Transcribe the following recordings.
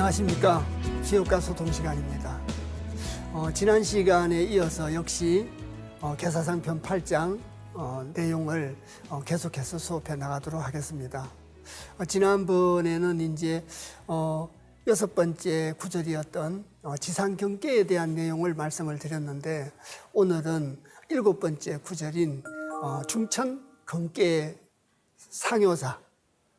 안녕하십니까. 지역과 소통 시간입니다. 지난 시간에 이어서 역시 계사상편 8장 내용을 계속해서 수업해 나가도록 하겠습니다. 지난번에는 이제 6번째 구절이었던 지상경계에 대한 내용을 말씀을 드렸는데, 오늘은 7번째 구절인 중천경계 상효사,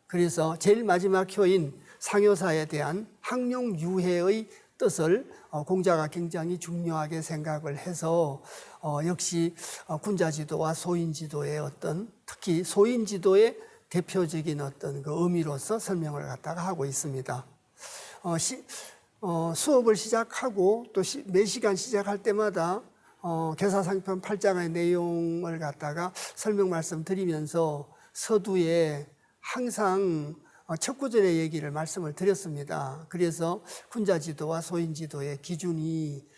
그래서 제일 마지막 효인 상효사에 대한 항룡유해의 뜻을 공자가 굉장히 중요하게 생각을 해서 역시 군자지도와 소인지도의 어떤, 특히 소인지도의 대표적인 어떤 그 의미로서 설명을 갖다가 하고 있습니다. 수업을 시작하고 또 매 시간 시작할 때마다 계사상편 8장의 내용을 갖다가 설명 말씀드리면서 서두에 항상 첫 구절의 얘기를 말씀을 드렸습니다. 그래서 군자지도와 소인지도의 기준이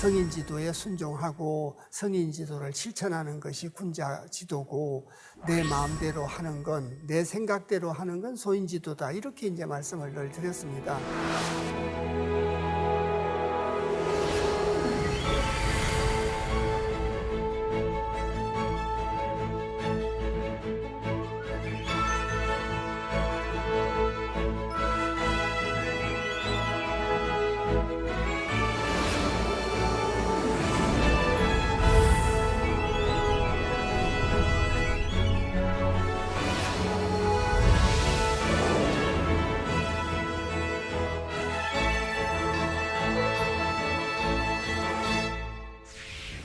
성인지도에 순종하고 성인지도를 실천하는 것이 군자지도고, 내 마음대로 하는 건, 내 생각대로 하는 건 소인지도다, 이렇게 이제 말씀을 늘 드렸습니다.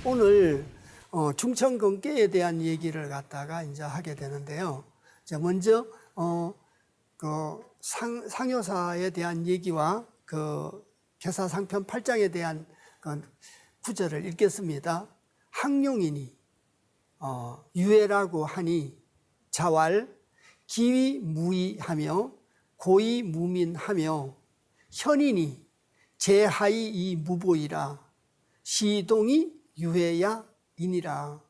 오늘 중천경계에 대한 얘기를 갖다가 이제 하게 되는데요. 먼저 그 상효사에 대한 얘기와 그 계사상편 8장에 대한 그 구절을 읽겠습니다. 항룡이니 유해라고 하니 자왈 기위무의하며 고의무민하며 현이니 제하이 이 무보이라 시동이 유해야 이니라.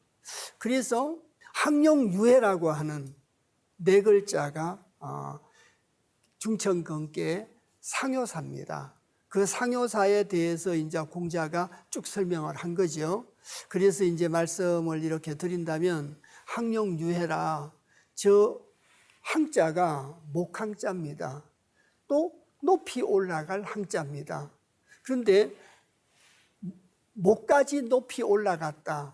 그래서 항룡유해라고 하는 네 글자가 중천경계 상효사입니다. 그 상효사에 대해서 이제 공자가 쭉 설명을 한 거죠. 그래서 이제 말씀을 이렇게 드린다면, 항룡유해라, 저 항자가 목항자입니다. 또 높이 올라갈 항자입니다. 그런데 목까지 높이 올라갔다.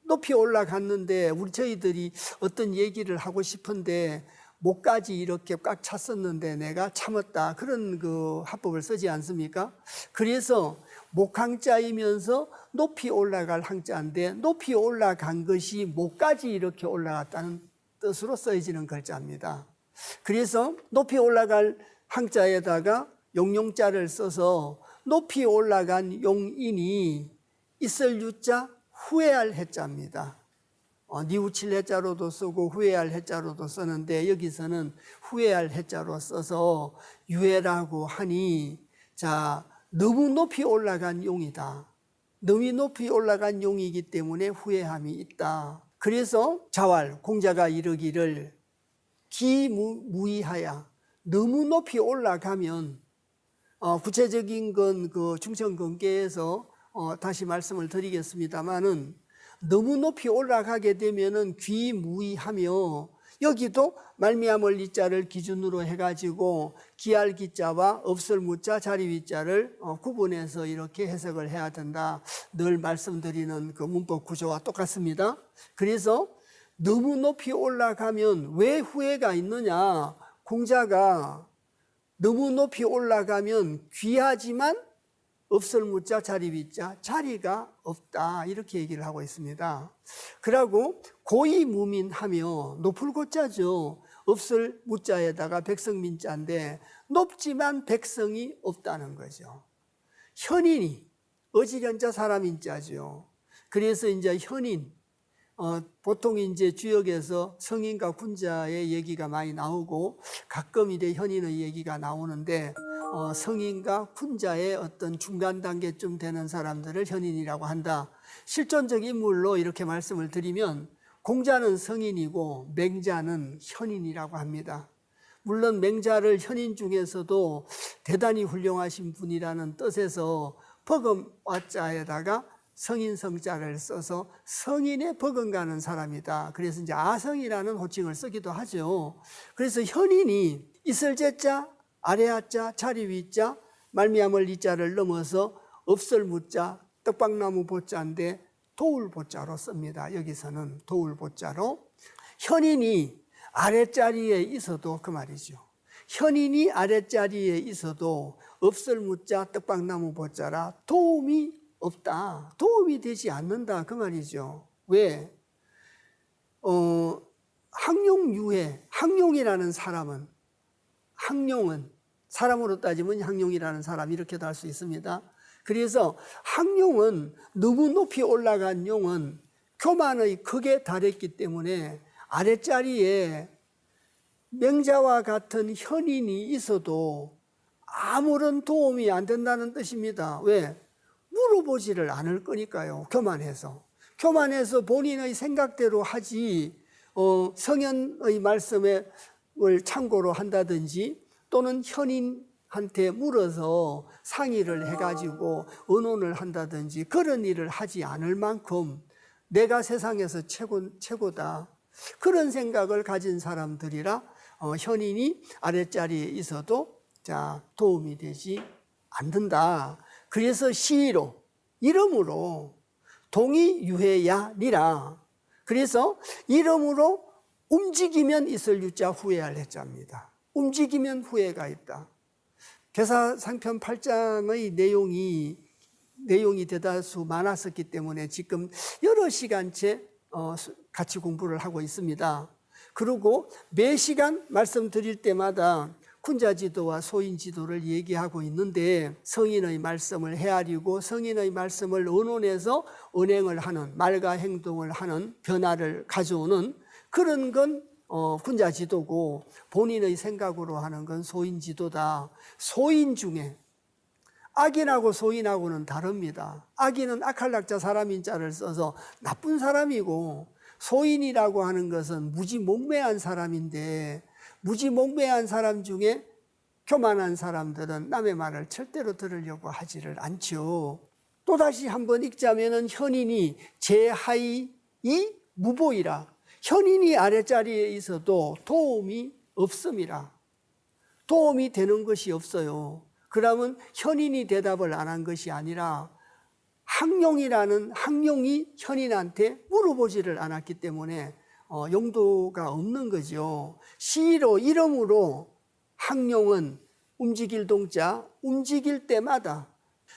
높이 올라갔는데 저희들이 어떤 얘기를 하고 싶은데 목까지 이렇게 꽉 찼었는데 내가 참았다, 그런 그 합법을 쓰지 않습니까? 그래서 목항자이면서 높이 올라갈 항자인데, 높이 올라간 것이 목까지 이렇게 올라갔다는 뜻으로 쓰여지는 글자입니다. 그래서 높이 올라갈 항자에다가 용용자를 써서 높이 올라간 용인이 있을 유자, 후회할 해자입니다. 뉘우칠 해자로도 쓰고 후회할 해자로도 쓰는데, 여기서는 후회할 해자로 써서 유해라고 하니, 자, 너무 높이 올라간 용이다. 너무 높이 올라간 용이기 때문에 후회함이 있다. 그래서 자왈, 공자가 이르기를 기무의하야, 너무 높이 올라가면, 구체적인 건 그 중천경계에서 다시 말씀을 드리겠습니다만은, 너무 높이 올라가게 되면은 귀무의하며, 여기도 말미암을 이자를 기준으로 해가지고 기할 기자와 없을 무자 자리 위자를 구분해서 이렇게 해석을 해야 된다, 늘 말씀드리는 그 문법 구조와 똑같습니다. 그래서 너무 높이 올라가면 왜 후회가 있느냐, 공자가 너무 높이 올라가면 귀하지만 없을 무자 자리 위자, 자리가 없다, 이렇게 얘기를 하고 있습니다. 그러고 고의무민하며, 높을 고자죠. 없을 무자에다가 백성민자인데 높지만 백성이 없다는 거죠. 현인이 어지련자 사람인자죠. 그래서 이제 현인, 보통 이제 주역에서 성인과 군자의 얘기가 많이 나오고 가끔 이제 현인의 얘기가 나오는데, 성인과 군자의 어떤 중간 단계쯤 되는 사람들을 현인이라고 한다. 실존적 인물로 이렇게 말씀을 드리면 공자는 성인이고 맹자는 현인이라고 합니다. 물론 맹자를 현인 중에서도 대단히 훌륭하신 분이라는 뜻에서 버금 와자에다가 성인 성자를 써서 성인의 버금가는 사람이다. 그래서 이제 아성이라는 호칭을 쓰기도 하죠. 그래서 현인이 이슬제자, 아래하자, 자리 위자, 말미암을 이자를 넘어서 없을 무자, 떡방나무 보자인데 도울 보자로 씁니다. 여기서는 도울 보자로. 현인이 아랫자리에 있어도 그 말이죠. 현인이 아랫자리에 있어도 없을 무자, 떡방나무 보자라 도움이 없다. 도움이 되지 않는다. 그 말이죠. 왜? 항룡유해, 항룡이라는 사람은, 항룡은 사람으로 따지면 항룡이라는 사람 이렇게도 할 수 있습니다. 그래서 항룡은 너무 높이 올라간 용은 교만의 극에 달했기 때문에 아랫자리에 맹자와 같은 현인이 있어도 아무런 도움이 안 된다는 뜻입니다. 왜? 물어보지를 않을 거니까요. 교만해서. 교만해서 본인의 생각대로 하지, 성현의 말씀을 참고로 한다든지 또는 현인한테 물어서 상의를 해가지고 의논을 한다든지 그런 일을 하지 않을 만큼 내가 세상에서 최고다. 그런 생각을 가진 사람들이라 현인이 아랫자리에 있어도 도움이 되지 않는다. 그래서 시로, 이름으로 동이 유해야니라. 그래서 이름으로 움직이면 있을 유자 후회할 해자입니다. 움직이면 후회가 있다. 계사상편 8장의 내용이 대다수 많았었기 때문에 지금 여러 시간째 같이 공부를 하고 있습니다. 그리고 매 시간 말씀드릴 때마다 군자지도와 소인지도를 얘기하고 있는데 성인의 말씀을 헤아리고 성인의 말씀을 의논해서 언행을 하는, 말과 행동을 하는 변화를 가져오는 그런 건 군자지도고 본인의 생각으로 하는 건 소인지도다. 소인 중에 악인하고 소인하고는 다릅니다. 악인은 악할락자 사람인자를 써서 나쁜 사람이고 소인이라고 하는 것은 무지몽매한 사람인데 무지몽매한 사람 중에 교만한 사람들은 남의 말을 절대로 들으려고 하지를 않죠. 또다시 한번 읽자면은 현인이 제하이 무보이라. 현인이 아랫자리에 있어도 도움이 없음이라. 도움이 되는 것이 없어요. 그러면 현인이 대답을 안 한 것이 아니라 항룡이 현인한테 물어보지를 않았기 때문에 용도가 없는 거죠. 시로 이름으로 항룡은 움직일 동자, 움직일 때마다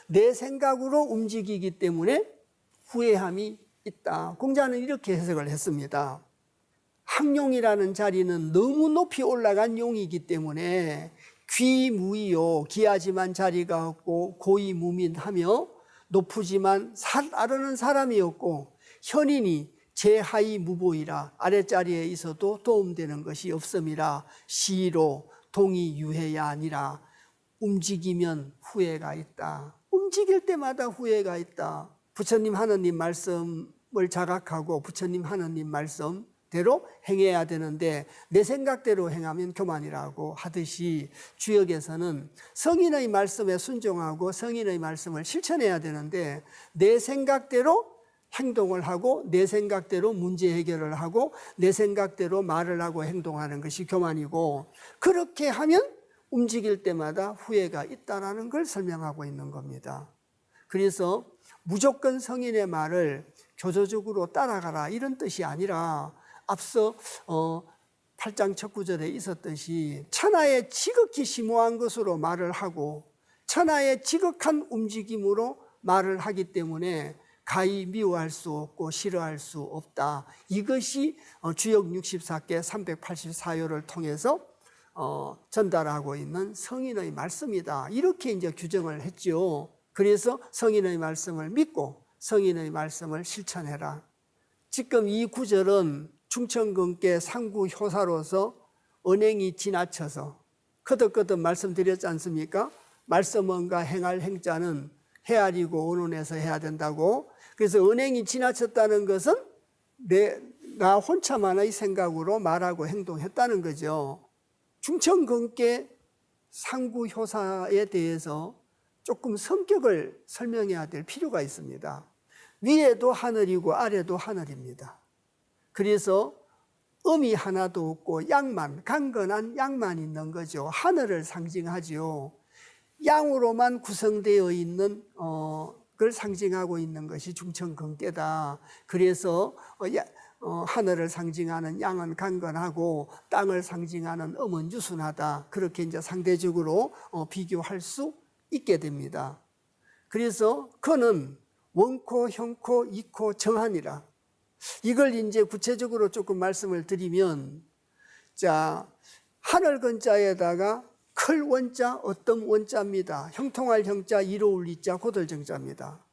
내 생각으로 움직이기 때문에 후회함이 있다. 공자는 이렇게 해석을 했습니다. 항룡이라는 자리는 너무 높이 올라간 용이기 때문에 귀무이요, 귀하지만 자리가 없고 고이무민하며 높으지만 살 아르는 사람이었고 현인이 제하이 무보이라. 아랫자리에 있어도 도움되는 것이 없음이라. 시로 동이 유해야 아니라 움직이면 후회가 있다. 움직일 때마다 후회가 있다. 부처님 하느님 말씀을 자각하고 부처님 하느님 말씀대로 행해야 되는데 내 생각대로 행하면 교만이라고 하듯이 주역에서는 성인의 말씀에 순종하고 성인의 말씀을 실천해야 되는데 내 생각대로 행동을 하고 내 생각대로 문제 해결을 하고 내 생각대로 말을 하고 행동하는 것이 교만이고 그렇게 하면 움직일 때마다 후회가 있다는 걸 설명하고 있는 겁니다. 그래서 무조건 성인의 말을 교조적으로 따라가라 이런 뜻이 아니라 앞서 8장 첫 구절에 있었듯이 천하에 지극히 심오한 것으로 말을 하고 천하의 지극한 움직임으로 말을 하기 때문에 가히 미워할 수 없고 싫어할 수 없다. 이것이 주역 64개 384요를 통해서 전달하고 있는 성인의 말씀이다. 이렇게 이제 규정을 했죠. 그래서 성인의 말씀을 믿고 성인의 말씀을 실천해라. 지금 이 구절은 충청근께 상구 효사로서 언행이 지나쳐서 거듭거듭 말씀드렸지 않습니까? 말씀언가 행할 행자는 헤아리고 언론해서 해야 된다고. 그래서 언행이 지나쳤다는 것은 나 혼자만의 생각으로 말하고 행동했다는 거죠. 중천근께 상구효사에 대해서 조금 성격을 설명해야 될 필요가 있습니다. 위에도 하늘이고 아래도 하늘입니다. 그래서 음이 하나도 없고 양만, 강건한 양만 있는 거죠. 하늘을 상징하지요. 양으로만 구성되어 있는 걸 상징하고 있는 것이 중천근계다. 그래서 하늘을 상징하는 양은 강건하고 땅을 상징하는 음은 유순하다. 그렇게 이제 상대적으로 비교할 수 있게 됩니다. 그래서 그는 원코, 형코, 이코, 정하니라. 이걸 이제 구체적으로 조금 말씀을 드리면, 자, 하늘 근자에다가 클 원자, 어떤 원자입니다. 형통할 형자, 이로울 이자, 고들 정자입니다.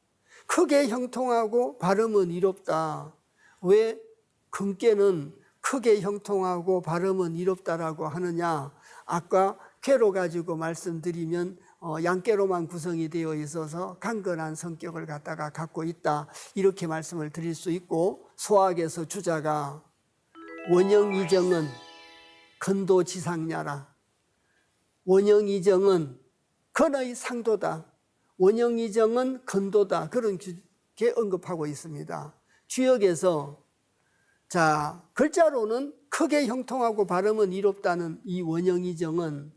크게 형통하고 발음은 이롭다. 왜 근께는 크게 형통하고 발음은 이롭다라고 하느냐? 아까 꾀로 가지고 말씀드리면 양꾀로만 구성이 되어 있어서 강건한 성격을 갖고 있다. 이렇게 말씀을 드릴 수 있고, 소학에서 주자가 원형이정은 근도지상냐라. 원형이정은 근의 상도다. 원형이정은 근도다. 그렇게 언급하고 있습니다. 주역에서 자, 글자로는 크게 형통하고 발음은 이롭다는 이 원형이정은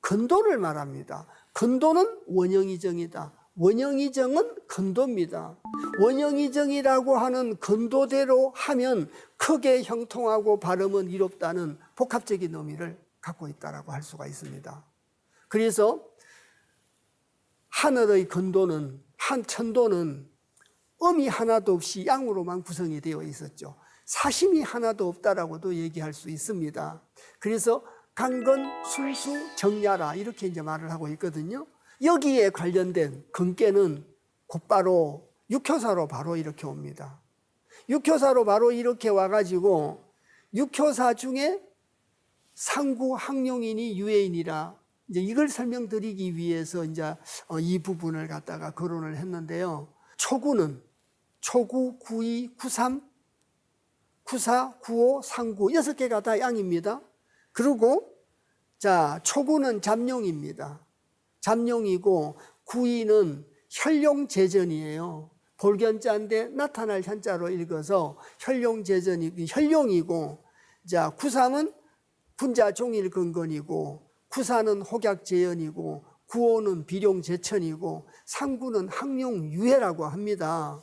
근도를 말합니다. 근도는 원형이정이다. 원형이정은 근도입니다. 원형이정이라고 하는 근도대로 하면 크게 형통하고 발음은 이롭다는 복합적인 의미를 갖고 있다고 할 수가 있습니다. 그래서 하늘의 근도는, 천도는 음이 하나도 없이 양으로만 구성이 되어 있었죠. 사심이 하나도 없다라고도 얘기할 수 있습니다. 그래서 강건, 순수, 정야라 이렇게 이제 말을 하고 있거든요. 여기에 관련된 근께는 곧바로 육효사로 바로 이렇게 옵니다. 육효사로 바로 이렇게 와가지고 육효사 중에 상구, 항룡인이 유해인이라 이제 이걸 설명드리기 위해서 이제 이 부분을 갖다가 거론을 했는데요. 초구는 초구, 구이, 구삼, 구사, 구오, 상구 6개가 다 양입니다. 그리고 자, 초구는 잠룡입니다. 잠룡이고 구이는 혈룡재전이에요. 볼견자인데 나타날 현자로 읽어서 혈룡이고, 자, 구삼은 분자 종일 근건이고, 구사는 혹약재연이고, 구오는 비룡재천이고, 상구는 항룡유해라고 합니다.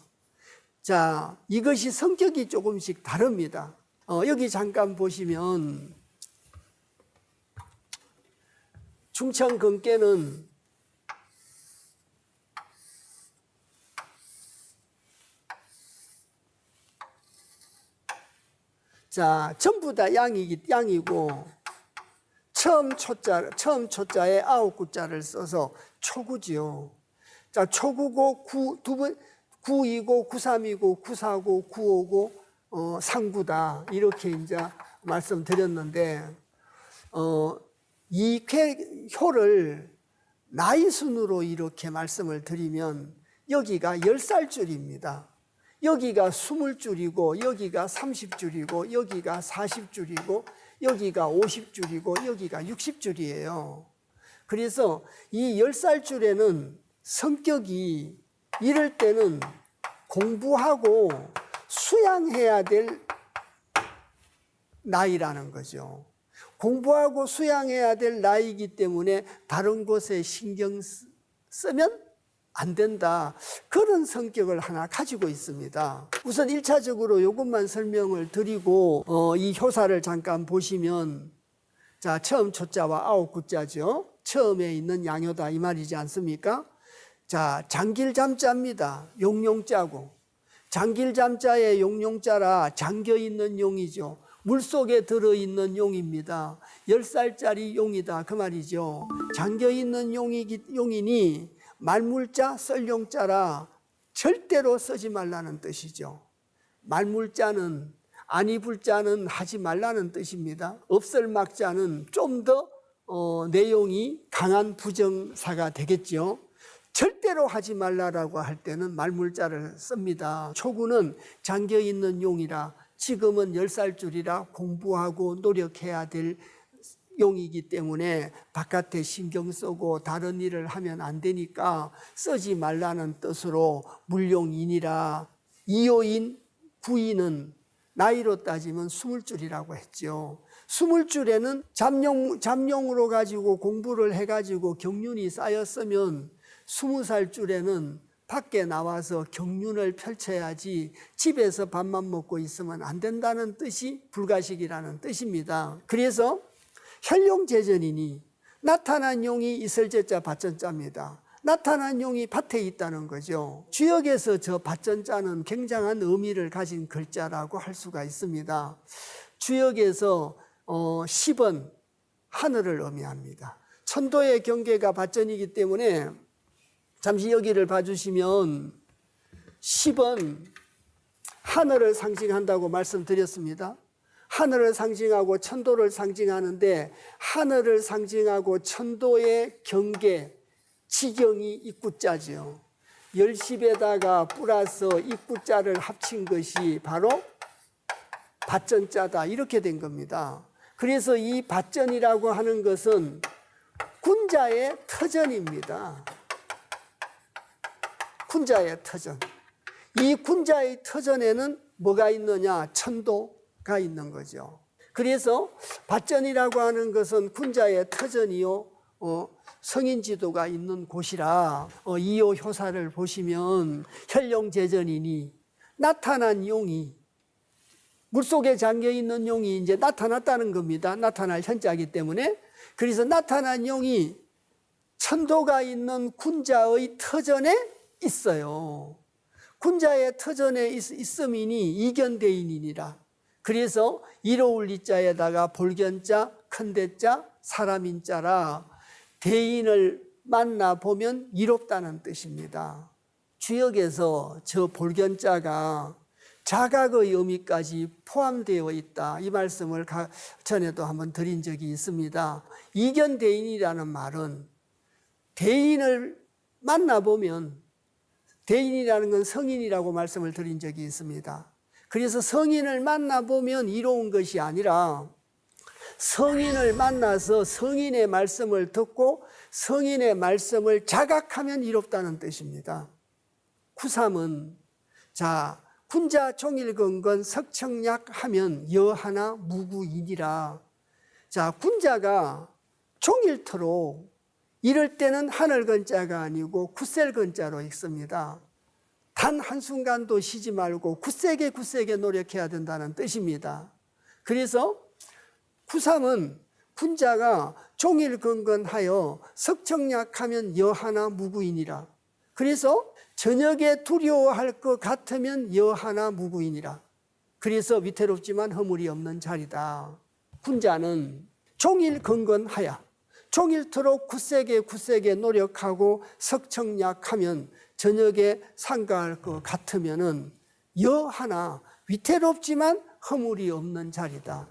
자, 이것이 성격이 조금씩 다릅니다. 여기 잠깐 보시면 중천근께는 자, 전부 다 양이고 처음 초자에 9구자를 써서 초구지요. 자, 초구고 구이고 구삼이고 구사고 구오고 상구다 이렇게 이제 말씀드렸는데 이 효를 나이 순으로 이렇게 말씀을 드리면 여기가 10살줄입니다. 여기가 20줄이고 여기가 30줄이고 여기가 40줄이고 여기가 50줄이고 여기가 60줄이에요. 그래서 이 10살줄에는 성격이 이럴 때는 공부하고 수양해야 될 나이라는 거죠. 공부하고 수양해야 될 나이이기 때문에 다른 곳에 신경 쓰면 안 된다. 그런 성격을 하나 가지고 있습니다. 우선 1차적으로 이것만 설명을 드리고 이 효사를 잠깐 보시면 자, 처음 초자와 9구자죠. 처음에 있는 양효다 이 말이지 않습니까? 자, 장길잠자입니다. 용용자고. 장길잠자의 용용자라 잠겨있는 용이죠. 물속에 들어있는 용입니다. 10살짜리 용이다 그 말이죠. 잠겨있는 용이니 말물자, 썰용자라 절대로 쓰지 말라는 뜻이죠. 말물자는 아니불자는 하지 말라는 뜻입니다. 없설막자는 좀 더 내용이 강한 부정사가 되겠죠. 절대로 하지 말라라고 할 때는 말물자를 씁니다. 초구는 잠겨있는 용이라 지금은 10살줄이라 공부하고 노력해야 될 용이기 때문에 바깥에 신경 쓰고 다른 일을 하면 안 되니까 쓰지 말라는 뜻으로 물용이니라. 이요인 부인은 나이로 따지면 20줄이라고 했죠. 20줄에는 잠룡으로 가지고 공부를 해가지고 경륜이 쌓였으면 20살 줄에는 밖에 나와서 경륜을 펼쳐야지 집에서 밥만 먹고 있으면 안 된다는 뜻이 불가식이라는 뜻입니다. 그래서 현룡제전이니 나타난 용이 있을 제자 밭전자입니다. 나타난 용이 밭에 있다는 거죠. 주역에서 저 밭전자는 굉장한 의미를 가진 글자라고 할 수가 있습니다. 주역에서 10은 하늘을 의미합니다. 천도의 경계가 밭전이기 때문에 잠시 여기를 봐주시면 10은 하늘을 상징한다고 말씀드렸습니다. 하늘을 상징하고 천도를 상징하는데 하늘을 상징하고 천도의 경계, 지경이 입구자죠. 10에다가 플러스 입구자를 합친 것이 바로 밭전자다 이렇게 된 겁니다. 그래서 이 밭전이라고 하는 것은 군자의 터전입니다. 군자의 터전. 이 군자의 터전에는 뭐가 있느냐? 천도가 있는 거죠. 그래서 밭전이라고 하는 것은 군자의 터전이요, 성인지도가 있는 곳이라 이요 효사를 보시면 현룡제전이니 나타난 용이 물속에 잠겨 있는 용이 이제 나타났다는 겁니다. 나타날 현자이기 때문에. 그래서 나타난 용이 천도가 있는 군자의 터전에 있어요. 군자의 터전에 있음이니 이견대인이니라. 그래서 이로울 이자에다가 볼견자, 큰대자, 사람인자라 대인을 만나보면 이롭다는 뜻입니다. 주역에서 저 볼견자가 자각의 의미까지 포함되어 있다. 이 말씀을 전에도 한번 드린 적이 있습니다. 이견대인이라는 말은 대인을 만나보면 대인이라는 건 성인이라고 말씀을 드린 적이 있습니다. 그래서 성인을 만나보면 이로운 것이 아니라 성인을 만나서 성인의 말씀을 듣고 성인의 말씀을 자각하면 이롭다는 뜻입니다. 구삼은 자 군자 종일건건 석청약 하면 여하나 무구이니라. 자 군자가 종일토록 이럴 때는 하늘건자가 아니고 굳셀건자로 읽습니다. 단 한순간도 쉬지 말고 굳세게 노력해야 된다는 뜻입니다. 그래서 구삼은 군자가 종일건건하여 석청약하면 여하나 무구이니라. 그래서 저녁에 두려워할 것 같으면 여하나 무구이니라. 그래서 위태롭지만 허물이 없는 자리다. 군자는 종일건건하여 종일토록 굳세게 노력하고 석청약하면 저녁에 상가할 것 같으면은 여하나 위태롭지만 허물이 없는 자리다.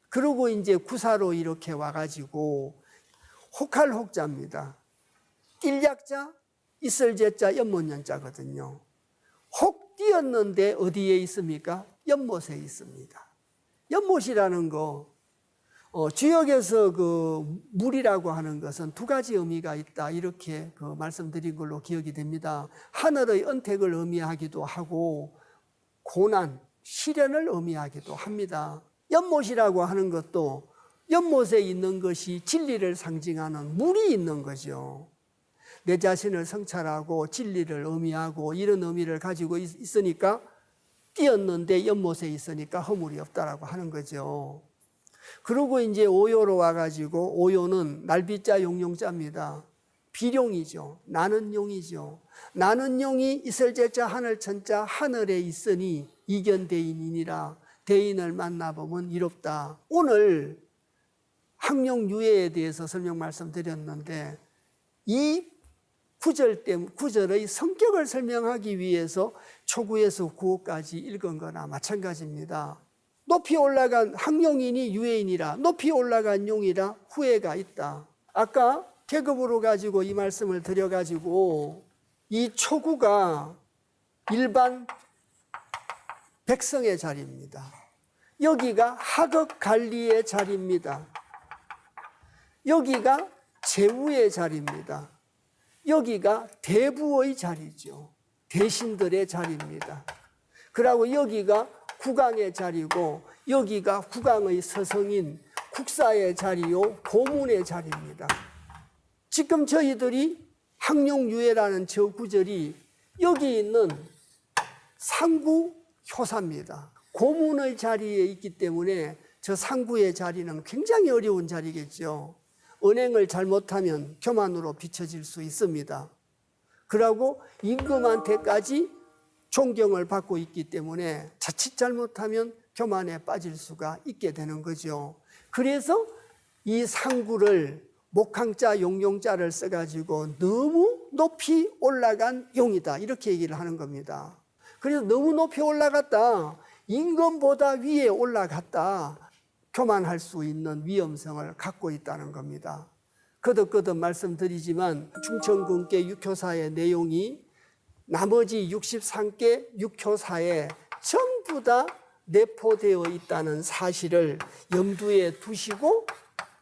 그리고 이제 구사로 이렇게 와가지고 혹할혹자입니다. 띨약자, 있을제자, 연못연자거든요. 혹 띄었는데 어디에 있습니까? 연못에 있습니다. 연못이라는 거 주역에서 그 물이라고 하는 것은 두 가지 의미가 있다 이렇게 말씀드린 걸로 기억이 됩니다. 하늘의 은택을 의미하기도 하고 고난, 시련을 의미하기도 합니다. 연못이라고 하는 것도 연못에 있는 것이 진리를 상징하는 물이 있는 거죠. 내 자신을 성찰하고 진리를 의미하고 이런 의미를 가지고 있으니까 띄었는데 연못에 있으니까 허물이 없다라고 하는 거죠. 그리고 이제 오요로 와가지고 오요는 날비자 용용자입니다. 비룡이죠. 나는 용이죠. 나는 용이 있을제자 하늘천자 하늘에 있으니 이견대인이니라. 대인을 만나보면 이롭다. 오늘 학룡유예에 대해서 설명 말씀드렸는데 이 구절의 성격을 설명하기 위해서 초구에서 구호까지 읽은 거나 마찬가지입니다. 높이 올라간 학룡이니 유예인이라. 높이 올라간 용이라 후회가 있다. 아까 계급으로 가지고 이 말씀을 드려가지고 이 초구가 일반 백성의 자리입니다. 여기가 하급 관리의 자리입니다. 여기가 제후의 자리입니다. 여기가 대부의 자리죠. 대신들의 자리입니다. 그리고 여기가 국왕의 자리고 여기가 국왕의 서성인 국사의 자리요 고문의 자리입니다. 지금 저희들이 항룡유해라는 저 구절이 여기 있는 상구 효사입니다. 고문의 자리에 있기 때문에 저 상구의 자리는 굉장히 어려운 자리겠죠. 언행을 잘못하면 교만으로 비춰질 수 있습니다. 그러고 임금한테까지 존경을 받고 있기 때문에 자칫 잘못하면 교만에 빠질 수가 있게 되는 거죠. 그래서 이 상구를 목항자 용용자를 써가지고 너무 높이 올라간 용이다 이렇게 얘기를 하는 겁니다. 그래서 너무 높이 올라갔다, 임금보다 위에 올라갔다, 교만할 수 있는 위험성을 갖고 있다는 겁니다. 거듭거듭 말씀드리지만 충청근계 육효사의 내용이 나머지 63개 육효사에 전부 다 내포되어 있다는 사실을 염두에 두시고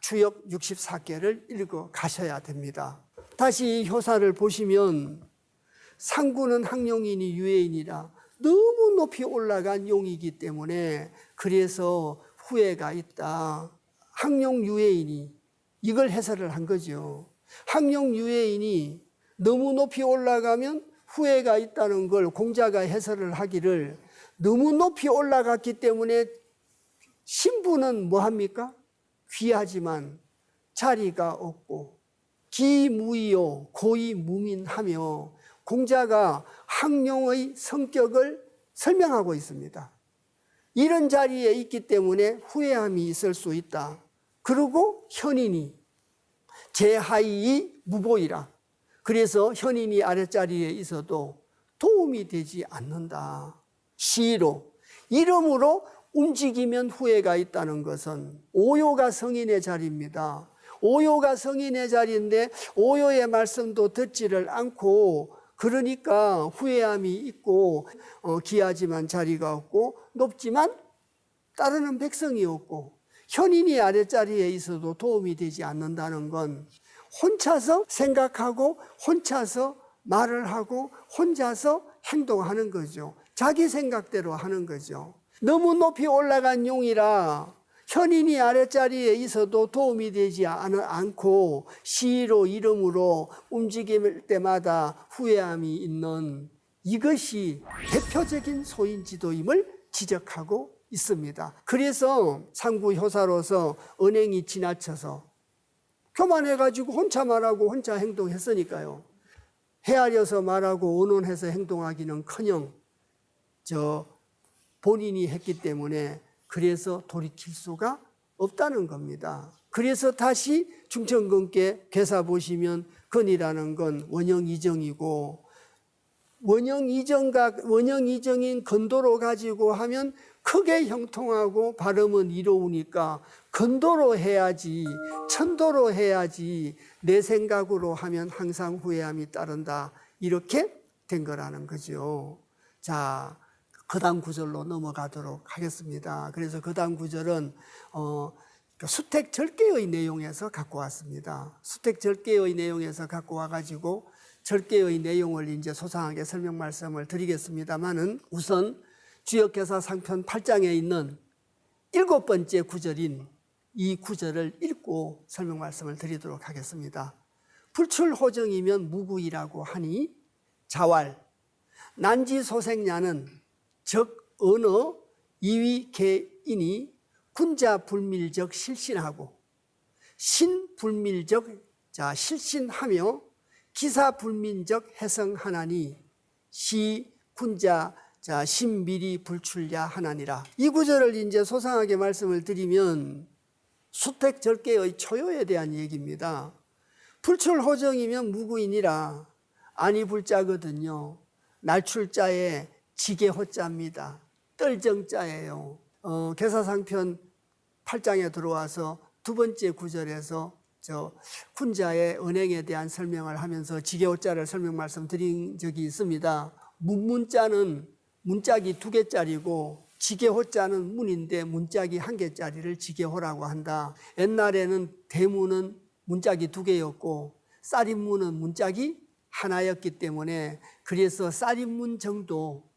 주역 64개를 읽어 가셔야 됩니다. 다시 이 효사를 보시면 상구는 항룡인이 유해인이라 너무 높이 올라간 용이기 때문에 그래서 후회가 있다. 항룡유해인이 이걸 해설을 한 거죠. 항룡유해인이 너무 높이 올라가면 후회가 있다는 걸 공자가 해설을 하기를, 너무 높이 올라갔기 때문에 신부는 뭐합니까? 귀하지만 자리가 없고 기무이요 고이 무민하며 공자가 항룡의 성격을 설명하고 있습니다. 이런 자리에 있기 때문에 후회함이 있을 수 있다. 그리고 현인이 제하이 무보이라. 그래서 현인이 아랫자리에 있어도 도움이 되지 않는다. 시로 이름으로 움직이면 후회가 있다는 것은 오요가 성인의 자리입니다. 오요가 성인의 자리인데 오요의 말씀도 듣지를 않고, 그러니까 후회함이 있고 귀하지만 자리가 없고 높지만 따르는 백성이 없고 현인이 아랫자리에 있어도 도움이 되지 않는다는 건 혼자서 생각하고 혼자서 말을 하고 혼자서 행동하는 거죠. 자기 생각대로 하는 거죠. 너무 높이 올라간 용이라 현인이 아랫자리에 있어도 도움이 되지 않고 시로 이름으로 움직일 때마다 후회함이 있는, 이것이 대표적인 소인지도임을 지적하고 있습니다. 그래서 상구효사로서 언행이 지나쳐서 교만해가지고 혼자 말하고 혼자 행동했으니까요. 헤아려서 말하고 언론해서 행동하기는커녕 본인이 했기 때문에 그래서 돌이킬 수가 없다는 겁니다. 그래서 다시 충청근계 괴사 보시면 건이라는 건 원형이정이고, 원형이정인 건도로 가지고 하면 크게 형통하고 발음은 이로우니까 건도로 해야지, 천도로 해야지, 내 생각으로 하면 항상 후회함이 따른다. 이렇게 된 거라는 거죠. 자, 그다음 구절로 넘어가도록 하겠습니다. 그래서 그다음 구절은 수택절개의 내용에서 갖고 왔습니다. 수택절개의 내용에서 갖고 와가지고 절개의 내용을 이제 소상하게 설명 말씀을 드리겠습니다만은, 우선 주역개사 상편 8장에 있는 7번째 구절인 이 구절을 읽고 설명 말씀을 드리도록 하겠습니다. 불출호정이면 무구이라고 하니 자왈 난지소생야는 적 언어 이위개인이 군자 불밀적 실신하고 신불밀적 실신하며 기사 불민적 해성하나니 시 군자 신미리 불출야 하나니라. 이 구절을 이제 소상하게 말씀을 드리면 수택절개의 초요에 대한 얘기입니다. 불출호정이면 무구이니라. 아니 불자거든요. 날출자에 지게호자입니다. 떨정자예요. 개사상편 8장에 들어와서 두 번째 구절에서 군자의 언행에 대한 설명을 하면서 지게호자를 설명 말씀드린 적이 있습니다. 문자는 문짝이 2개짜리고 지게호자는 문인데 문짝이 1개짜리를 지게호라고 한다. 옛날에는 대문은 문짝이 2개였고 쌀인문은 문짝이 하나였기 때문에 그래서 쌀인문 정도,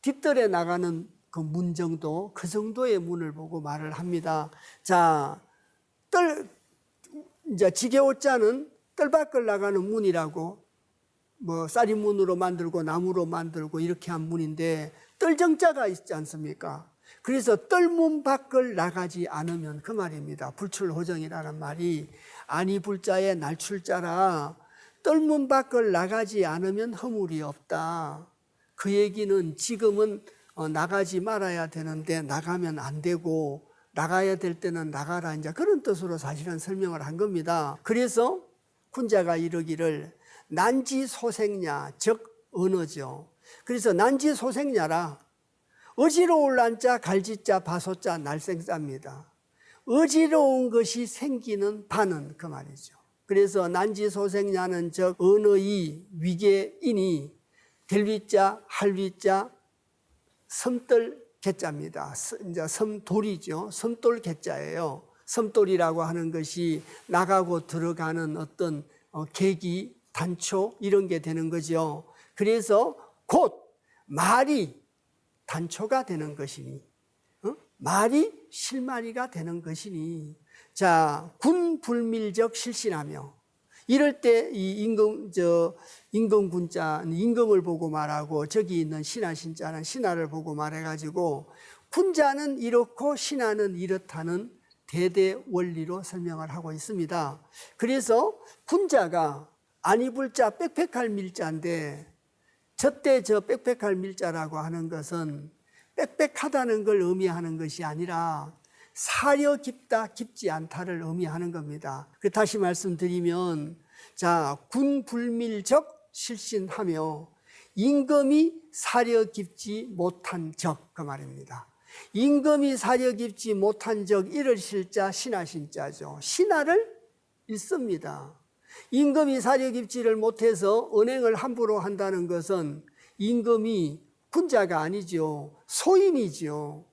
뒷뜰에 나가는 그 문 정도, 그 정도의 문을 보고 말을 합니다. 자, 이제 지게옷자는 뜰 밖을 나가는 문이라고, 뭐 쌀인문으로 만들고 나무로 만들고 이렇게 한 문인데 뜰정자가 있지 않습니까? 그래서 뜰문 밖을 나가지 않으면 그 말입니다. 불출호정이라는 말이 아니 불자에 날출자라, 뜰문 밖을 나가지 않으면 허물이 없다. 그 얘기는 지금은 나가지 말아야 되는데 나가면 안 되고 나가야 될 때는 나가라, 이제 그런 뜻으로 사실은 설명을 한 겁니다. 그래서 군자가 이르기를 난지소생냐, 즉 언어죠. 그래서 난지소생냐라, 어지러울 난자, 갈지자, 바소자, 날생자입니다. 어지러운 것이 생기는 바는 그 말이죠. 그래서 난지소생냐는 즉 언어이 위계이니 될위자, 할위자, 섬돌 개자입니다. 이제 섬돌이죠. 섬돌 개자예요. 섬돌이라고 하는 것이 나가고 들어가는 어떤 계기, 단초 이런 게 되는 거죠. 그래서 곧 말이 단초가 되는 것이니, 말이 실마리가 되는 것이니, 자, 군불밀적 실신하며, 이럴 때 이 임금군자, 임금을 보고 말하고 저기 있는 신하신자는 신하를 보고 말해가지고 군자는 이렇고 신하는 이렇다는 대대 원리로 설명을 하고 있습니다. 그래서 군자가 아니불자 빽빽할 밀자인데, 저때 저 빽빽할 밀자라고 하는 것은 빽빽하다는 걸 의미하는 것이 아니라 사려 깊다, 깊지 않다를 의미하는 겁니다. 다시 말씀드리면, 자, 군불밀적 실신하며 임금이 사려 깊지 못한 적, 그 말입니다. 임금이 사려 깊지 못한 적, 이를 실자 신하신자죠. 신하를 읽습니다. 임금이 사려 깊지를 못해서 언행을 함부로 한다는 것은 임금이 군자가 아니죠. 소인이죠.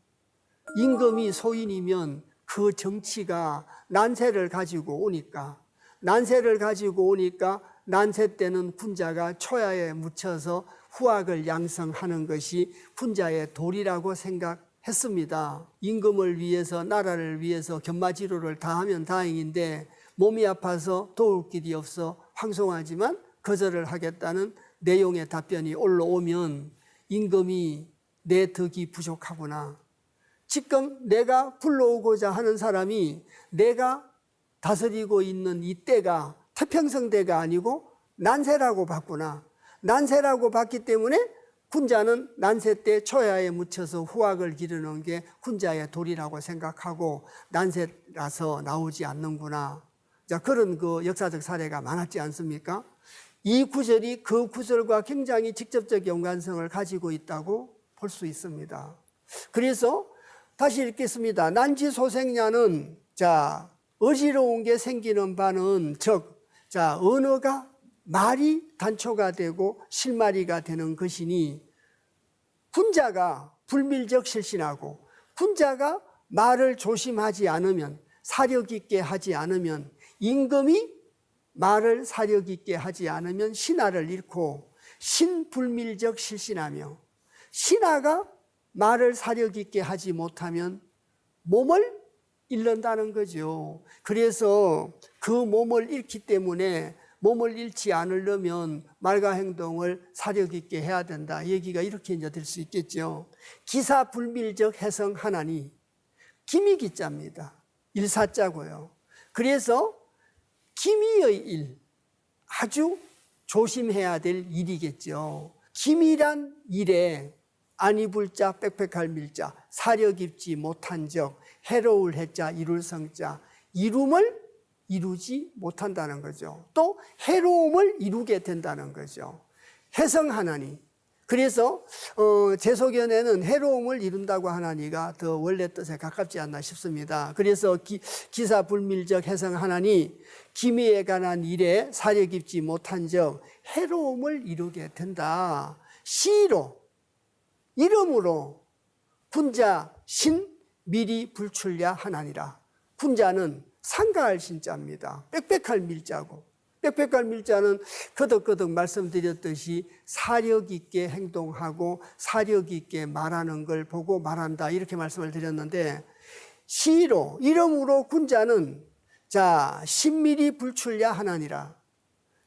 임금이 소인이면 그 정치가 난세를 가지고 오니까, 난세 때는 군자가 초야에 묻혀서 후학을 양성하는 것이 군자의 도리라고 생각했습니다. 임금을 위해서, 나라를 위해서 견마지로를 다하면 다행인데 몸이 아파서 도울 길이 없어 황송하지만 거절을 하겠다는 내용의 답변이 올라오면 임금이 내 덕이 부족하구나, 지금 내가 불러오고자 하는 사람이 내가 다스리고 있는 이 때가 태평성 때가 아니고 난세라고 봤구나, 난세라고 봤기 때문에 군자는 난세 때 초야에 묻혀서 후학을 기르는 게 군자의 도리라고 생각하고 난세라서 나오지 않는구나. 자, 그런 그 역사적 사례가 많았지 않습니까? 이 구절이 그 구절과 굉장히 직접적 연관성을 가지고 있다고 볼 수 있습니다. 그래서 다시 읽겠습니다. 난지소생냐는, 자, 어지러운 게 생기는 바는 즉, 자, 언어가 말이 단초가 되고 실마리가 되는 것이니, 군자가 불밀적 실신하고 군자가 말을 조심하지 않으면, 사력 있게 하지 않으면, 임금이 말을 사력 있게 하지 않으면 신하를 잃고, 신불밀적 실신하며, 신하가 말을 사력 있게 하지 못하면 몸을 잃는다는 거죠. 그래서 그 몸을 잃기 때문에 몸을 잃지 않으려면 말과 행동을 사력 있게 해야 된다. 얘기가 이렇게 이제 될 수 있겠죠. 기사불밀적 해성하나니, 기미 기자입니다. 일사자고요. 그래서 기미의 일, 아주 조심해야 될 일이겠죠. 기미란 일에 아니불자 빽빽할 밀자, 사력 입지 못한 적, 해로울 해자, 이룰 성자, 이룸을 이루지 못한다는 거죠. 또 해로움을 이루게 된다는 거죠. 해성하나니. 그래서 제소견에는 해로움을 이룬다고 하나니가 더 원래 뜻에 가깝지 않나 싶습니다. 그래서 기사불밀적 해성하나니, 기미에 관한 일에 사력 입지 못한 적, 해로움을 이루게 된다. 시로, 이름으로 군자 신 미리 불출야 하나니라. 군자는 상가할 신자입니다. 빽빽할 밀자고. 빽빽할 밀자는 거듭거듭 말씀드렸듯이 사력 있게 행동하고 사력 있게 말하는 걸 보고 말한다, 이렇게 말씀을 드렸는데, 시로 이름으로 군자는 자 신밀히 불출야 하나니라.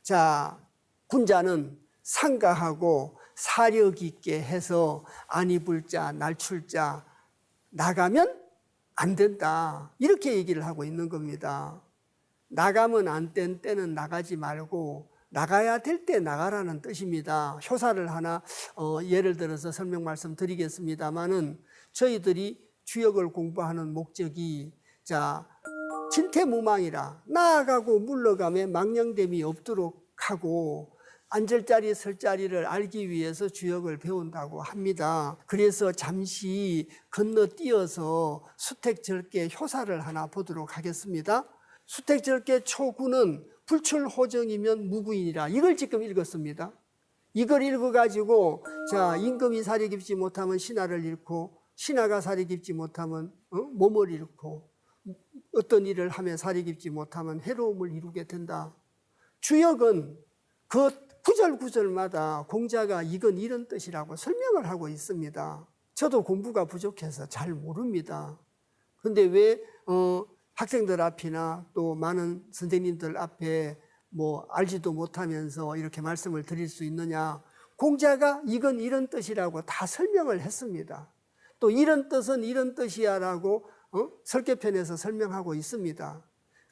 자 군자는 상가하고 사력 있게 해서 안 입을 자 날출 자 나가면 안 된다, 이렇게 얘기를 하고 있는 겁니다. 나가면 안 된 때는 나가지 말고 나가야 될 때 나가라는 뜻입니다. 효사를 하나 예를 들어서 설명 말씀드리겠습니다마는, 저희들이 주역을 공부하는 목적이 자 진퇴무망이라, 나아가고 물러감에 망령됨이 없도록 하고 앉을 자리 설 자리를 알기 위해서 주역을 배운다고 합니다. 그래서 잠시 건너뛰어서 수택절개 효사를 하나 보도록 하겠습니다. 수택절개 초구는 불출호정이면 무구인이라, 이걸 지금 읽었습니다. 이걸 읽어가지고 자 임금이 사리 깊지 못하면 신하를 잃고, 신하가 사리 깊지 못하면 몸을 잃고, 어떤 일을 하면 사리 깊지 못하면 해로움을 이루게 된다. 주역은 그 구절구절마다 공자가 이건 이런 뜻이라고 설명을 하고 있습니다. 저도 공부가 부족해서 잘 모릅니다. 근데 왜 학생들 앞이나 또 많은 선생님들 앞에 뭐 알지도 못하면서 이렇게 말씀을 드릴 수 있느냐? 공자가 이건 이런 뜻이라고 다 설명을 했습니다. 또 이런 뜻은 이런 뜻이야라고 설계편에서 설명하고 있습니다.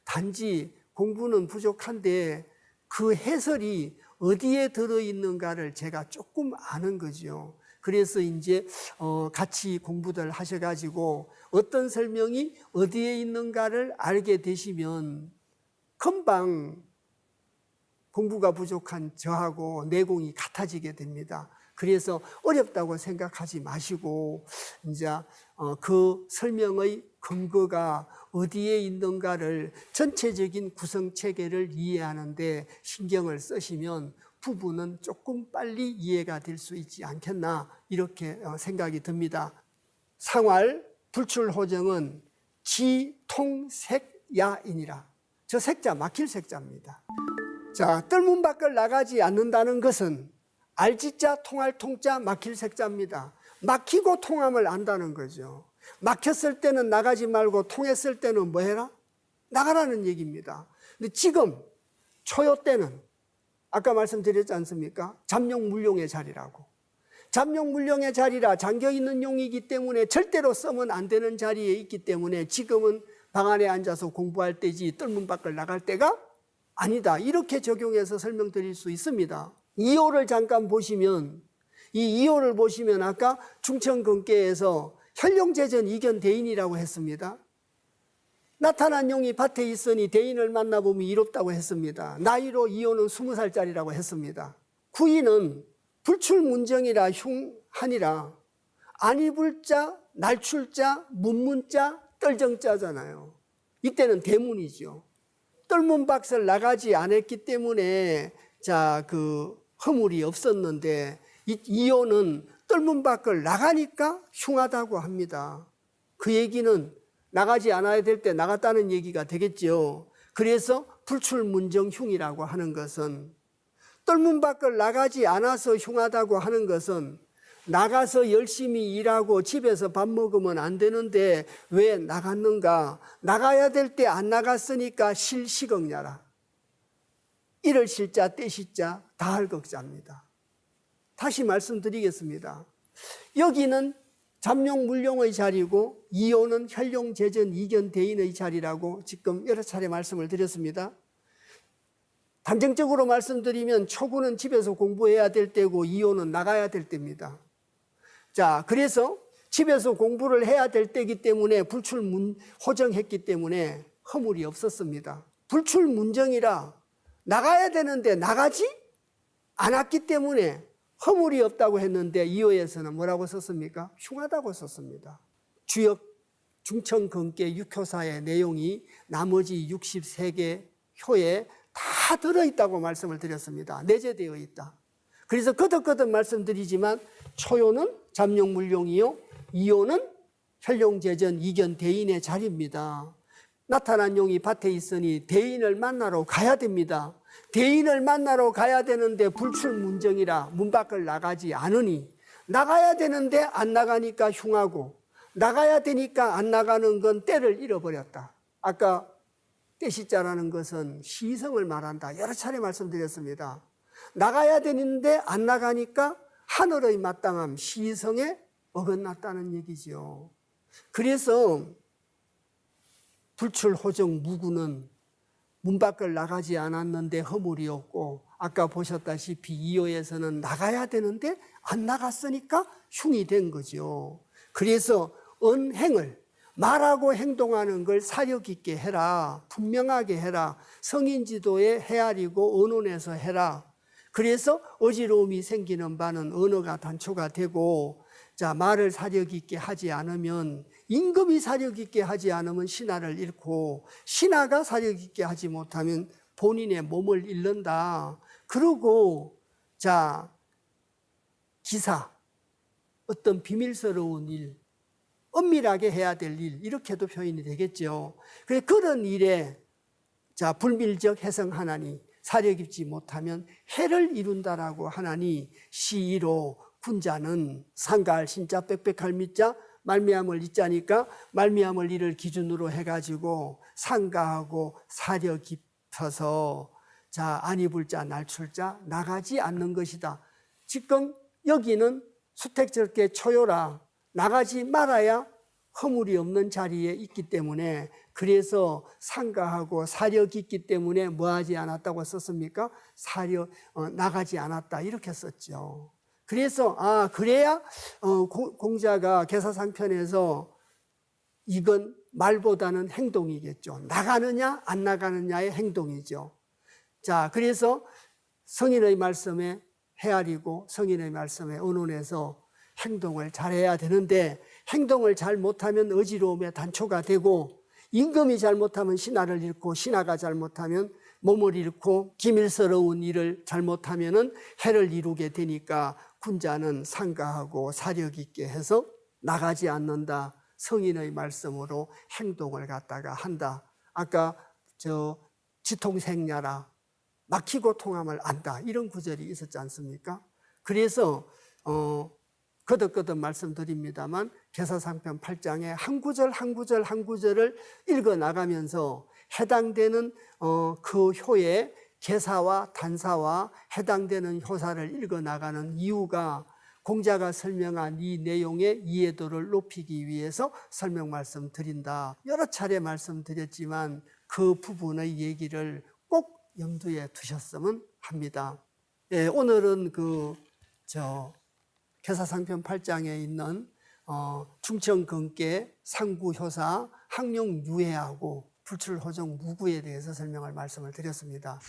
단지 공부는 부족한데 그 해설이 어디에 들어있는가를 제가 조금 아는 거죠. 그래서 이제 같이 공부들 하셔가지고 어떤 설명이 어디에 있는가를 알게 되시면 금방 공부가 부족한 저하고 내공이 같아지게 됩니다. 그래서 어렵다고 생각하지 마시고 이제 그 설명의 근거가 어디에 있는가를 전체적인 구성 체계를 이해하는데 신경을 쓰시면 부분은 조금 빨리 이해가 될 수 있지 않겠나, 이렇게 생각이 듭니다. 상활 불출호정은 지통색야이니라. 저 색자 막힐 색자입니다. 자, 뜰문 밖을 나가지 않는다는 것은 알지자 통할 통자 막힐 색자입니다. 막히고 통함을 안다는 거죠. 막혔을 때는 나가지 말고 통했을 때는 뭐 해라? 나가라는 얘기입니다. 근데 지금 초요 때는 아까 말씀드렸지 않습니까? 잠룡물룡의 자리라고. 잠룡물룡의 자리라 잠겨있는 용이기 때문에 절대로 쓰면 안 되는 자리에 있기 때문에 지금은 방 안에 앉아서 공부할 때지 뜰문 밖을 나갈 때가 아니다, 이렇게 적용해서 설명드릴 수 있습니다. 2호를 잠깐 보시면, 이 2호를 보시면 아까 중천근계에서 현룡제전 이견대인이라고 했습니다. 나타난 용이 밭에 있으니 대인을 만나보면 이롭다고 했습니다. 나이로 2호는 20살짜리라고 했습니다. 9위는 불출문정이라 흉하니라. 안 입을 자, 날출 자, 문문자, 떨정자잖아요. 이때는 대문이죠. 뜰문 밖을 나가지 않았기 때문에 자 그 허물이 없었는데, 이 2호는 뜰문 밖을 나가니까 흉하다고 합니다. 그 얘기는 나가지 않아야 될 때 나갔다는 얘기가 되겠죠. 그래서 불출문정흉이라고 하는 것은, 뜰문 밖을 나가지 않아서 흉하다고 하는 것은 나가서 열심히 일하고 집에서 밥 먹으면 안 되는데 왜 나갔는가? 나가야 될 때 안 나갔으니까 실시걱냐라. 이를 실자 때시자 다할극자입니다. 다시 말씀드리겠습니다. 여기는 잠룡물룡의 자리고 2호는 현룡제전 이견대인의 자리라고 지금 여러 차례 말씀을 드렸습니다. 단정적으로 말씀드리면 초구는 집에서 공부해야 될 때고 2호는 나가야 될 때입니다. 자, 그래서 집에서 공부를 해야 될 때이기 때문에 불출문호정했기 때문에 허물이 없었습니다. 불출문정이라 나가야 되는데 나가지 않았기 때문에 허물이 없다고 했는데 2호에서는 뭐라고 썼습니까? 흉하다고 썼습니다. 주역 중천근계 6효사의 내용이 나머지 63개 효에 다 들어있다고 말씀을 드렸습니다. 내재되어 있다. 그래서 거듭거듭 말씀드리지만 초요는 잠룡물룡이요, 2호는 현룡제전 이견대인의 자리입니다. 나타난 용이 밭에 있으니 대인을 만나러 가야 됩니다. 대인을 만나러 가야 되는데 불출문정이라 문 밖을 나가지 않으니, 나가야 되는데 안 나가니까 흉하고, 나가야 되니까 안 나가는 건 때를 잃어버렸다. 아까 때시자라는 것은 시성을 말한다. 여러 차례 말씀드렸습니다. 나가야 되는데 안 나가니까 하늘의 마땅함, 시성에 어긋났다는 얘기죠. 그래서 불출호정 무구는 문 밖을 나가지 않았는데 허물이 없고, 아까 보셨다시피 2호에서는 나가야 되는데 안 나갔으니까 흉이 된 거죠. 그래서 언행을, 말하고 행동하는 걸 사력 있게 해라, 분명하게 해라, 성인지도에 헤아리고 언론에서 해라. 그래서 어지러움이 생기는 바는 언어가 단초가 되고, 자, 말을 사력 있게 하지 않으면, 임금이 사력 있게 하지 않으면 신하를 잃고, 신하가 사력 있게 하지 못하면 본인의 몸을 잃는다. 그리고 자, 기사, 어떤 비밀스러운 일, 은밀하게 해야 될 일, 이렇게도 표현이 되겠죠. 그래서 그런 일에 자, 불밀적 해성하나니 사력 있지 못하면 해를 이룬다라고 하나니, 시이로 군자는 상가할 신자 빽빽할 밑자 말미암을 잊자니까 말미암을 이를 기준으로 해가지고 상가하고 사력 깊어서 자, 안 입을 자 날출 자 나가지 않는 것이다. 지금 여기는 수택절개 초요라, 나가지 말아야 허물이 없는 자리에 있기 때문에, 그래서 상가하고 사력 있기 때문에 뭐하지 않았다고 썼습니까? 나가지 않았다 이렇게 썼죠. 그래서 그래야 공자가 계사상편에서 이건 말보다는 행동이겠죠. 나가느냐 안 나가느냐의 행동이죠. 자, 그래서 성인의 말씀에 헤아리고 성인의 말씀에 언론해서 행동을 잘해야 되는데, 행동을 잘 못하면 어지러움의 단초가 되고, 임금이 잘못하면 신하를 잃고, 신하가 잘못하면 몸을 잃고, 기밀스러운 일을 잘못하면 해를 이루게 되니까 군자는 상가하고 사력 있게 해서 나가지 않는다. 성인의 말씀으로 행동을 갖다가 한다. 아까 지통생야라, 막히고 통함을 안다, 이런 구절이 있었지 않습니까? 그래서 거듭거듭 말씀드립니다만 계사상편 8장에 한 구절 한 구절 한 구절을 읽어 나가면서 해당되는 그 효에 계사와 단사와 해당되는 효사를 읽어 나가는 이유가, 공자가 설명한 이 내용의 이해도를 높이기 위해서 설명 말씀드린다. 여러 차례 말씀드렸지만 그 부분의 얘기를 꼭 염두에 두셨으면 합니다. 예, 오늘은 계사상편 8장에 있는 충청근계 상구효사 항룡유해하고 불출호정 무구에 대해서 설명할 말씀을 드렸습니다.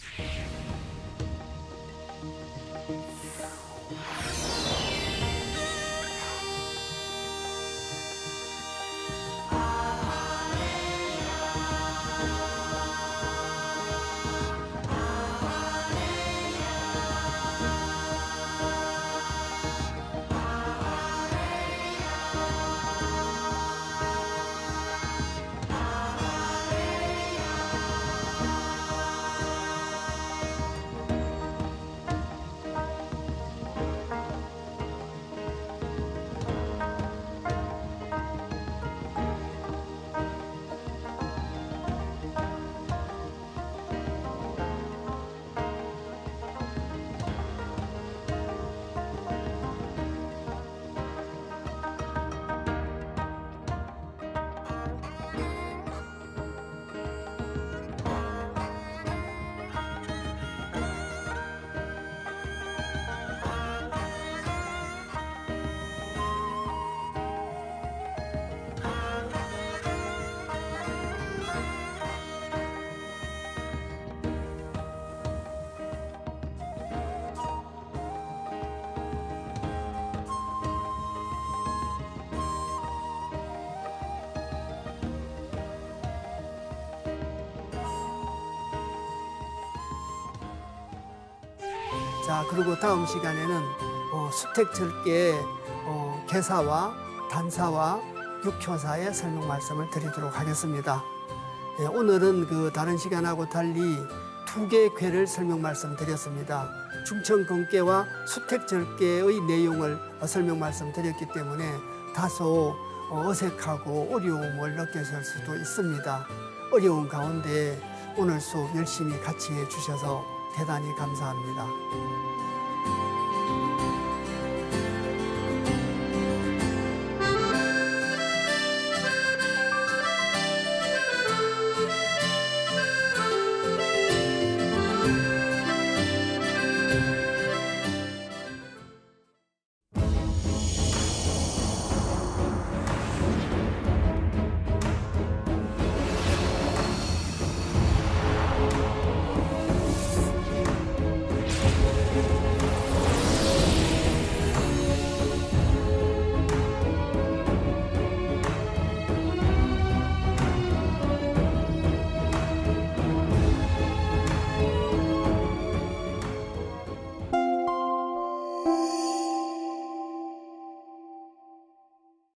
자, 그리고 다음 시간에는 수택절개 계사와 단사와 육효사의 설명 말씀을 드리도록 하겠습니다. 오늘은 그 다른 시간하고 달리 두 개의 궤를 설명 말씀드렸습니다. 중천근계와 수택절계의 내용을 설명 말씀드렸기 때문에 다소 어색하고 어려움을 느끼실 수도 있습니다. 어려운 가운데 오늘 수업 열심히 같이 해주셔서 대단히 감사합니다.